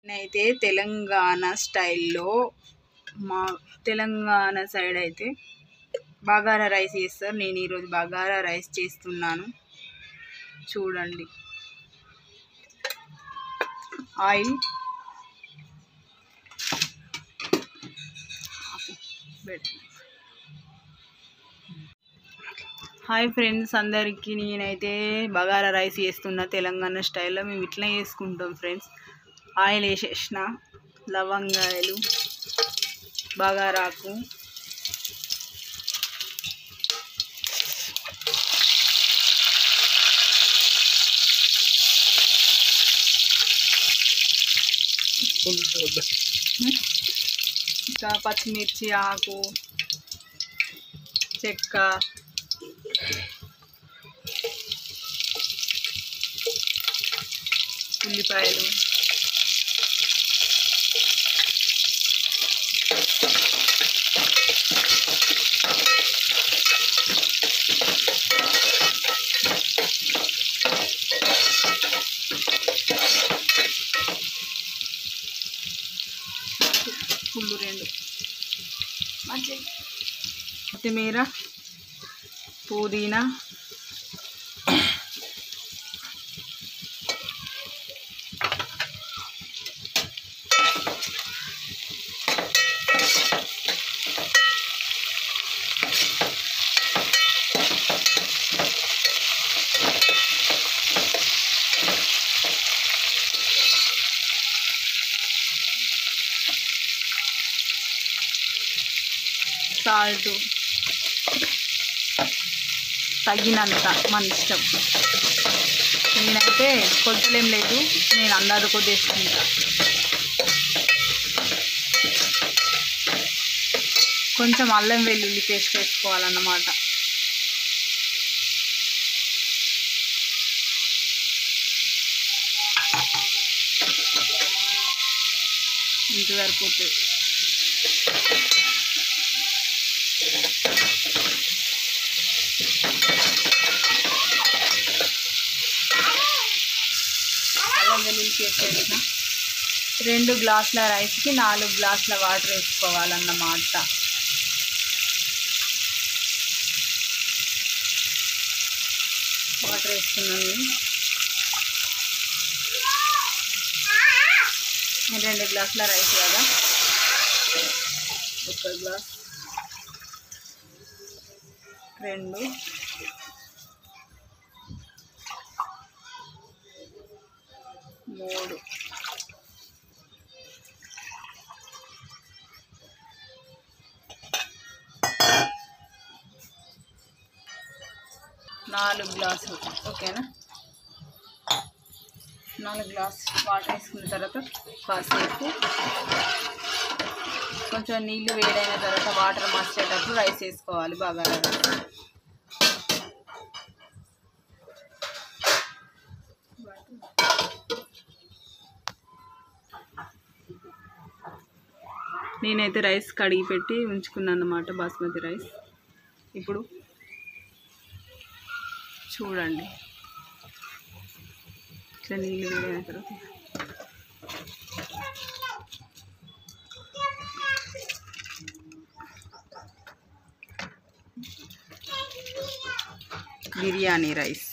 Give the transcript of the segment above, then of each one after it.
నేనైతే తెలంగాణ స్టైల్లో మా తెలంగాణ సైడ్ అయితే బగారా రైస్ చేస్తారు. నేను ఈరోజు బగారా రైస్ చేస్తున్నాను. చూడండి. ఆయిల్ హాయ్ ఫ్రెండ్స్ అందరికీ. నేనైతే బగారా రైస్ చేస్తున్నా తెలంగాణ స్టైల్లో. మేము ఇట్లా చేసుకుంటాం ఫ్రెండ్స్. ఆయిల్ వేసేసిన, లవంగాయలు, బగారాకు, ఇంకా పచ్చిమిర్చి ఆకు, చెక్క, ఉల్లిపాయలు, పుల్లు 2, కొత్తిమీర, పుదీనా, సాల్ట్ తగినంత మన ఇష్టం. నేనైతే కొలతలేం లేదు, నేను అందాజ కొద్ది వేసుకుంటా. కొంచెం అల్లం వెల్లుల్లి పేస్ట్ వేసుకోవాలన్నమాట. ఇంత సరిపోతుంది. అల్లం వెల్లుల్లి పేస్ట్ వేసిన 2 గ్లాసుల రైస్కి 4 గ్లాసుల వాటర్ వేసుకోవాలన్నమాట. వాటర్ వేసుకున్నాను. నేను 2 గ్లాసుల రైస్ కదా, 1 గ్లాస్, 2, 3, 4 గ్లాసులు. ఓకేనా? 4 గ్లాసులు వాటర్ వేసుకున్న తర్వాత కాసేపు కొంచెం నీళ్ళు వేడైన తర్వాత వాటర్ మర్చేటప్పుడు రైస్ వేసుకోవాలి. బగారా రైస్ నేనైతే రైస్ కడిగి పెట్టి ఉంచుకున్నాను అన్నమాట, బాస్మతి రైస్. ఇప్పుడు చూడండి, ఇట్లా నీళ్ళు వేడైన తర్వాత బిర్యానీ రైస్.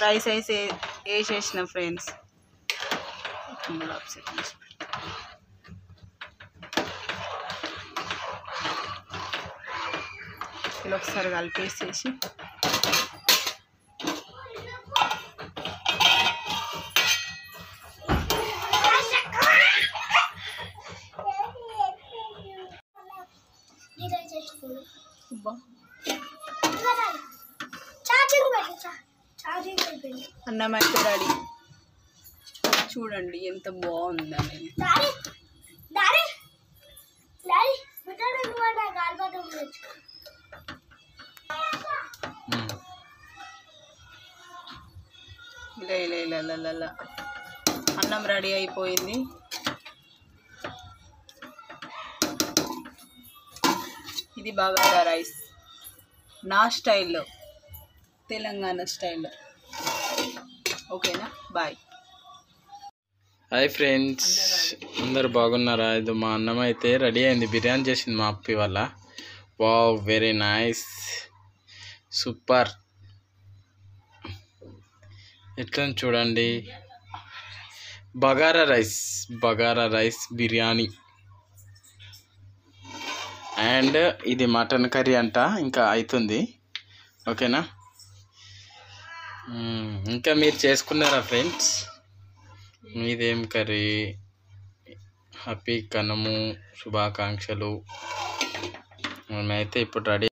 రైస్ అయితే వేసేసిన ఫ్రెండ్స్. ఇలా ఒకసారి కలిపేసేసి అన్నం అయితే రెడీ. చూడండి ఎంత బాగుందని. ఇలా ఇలా ఇలా ఇలా ఇలా అన్నం రెడీ అయిపోయింది. ఇది బగారా రైస్ నా స్టైల్లో, తెలంగాణ స్టైల్లో. ఓకేనా, బాయ్. హాయ్ ఫ్రెండ్స్, అందరు బాగున్నారా? ఇది మా అన్నం అయితే రెడీ అయింది. బిర్యానీ చేసింది మా అప్పి వల్ల. Wow, very nice, super. ఎట్లా చూడండి, బగారా రైస్ బిర్యానీ. అండ్ ఇది మటన్ కర్రీ అంట, ఇంకా అవుతుంది. ఓకేనా, ఇంకా మీరు చేసుకున్నారా ఫ్రెండ్స్? మీదేం కర్రీ? హ్యాపీ కనుము శుభాకాంక్షలు. మేమైతే ఇప్పుడు రెడీ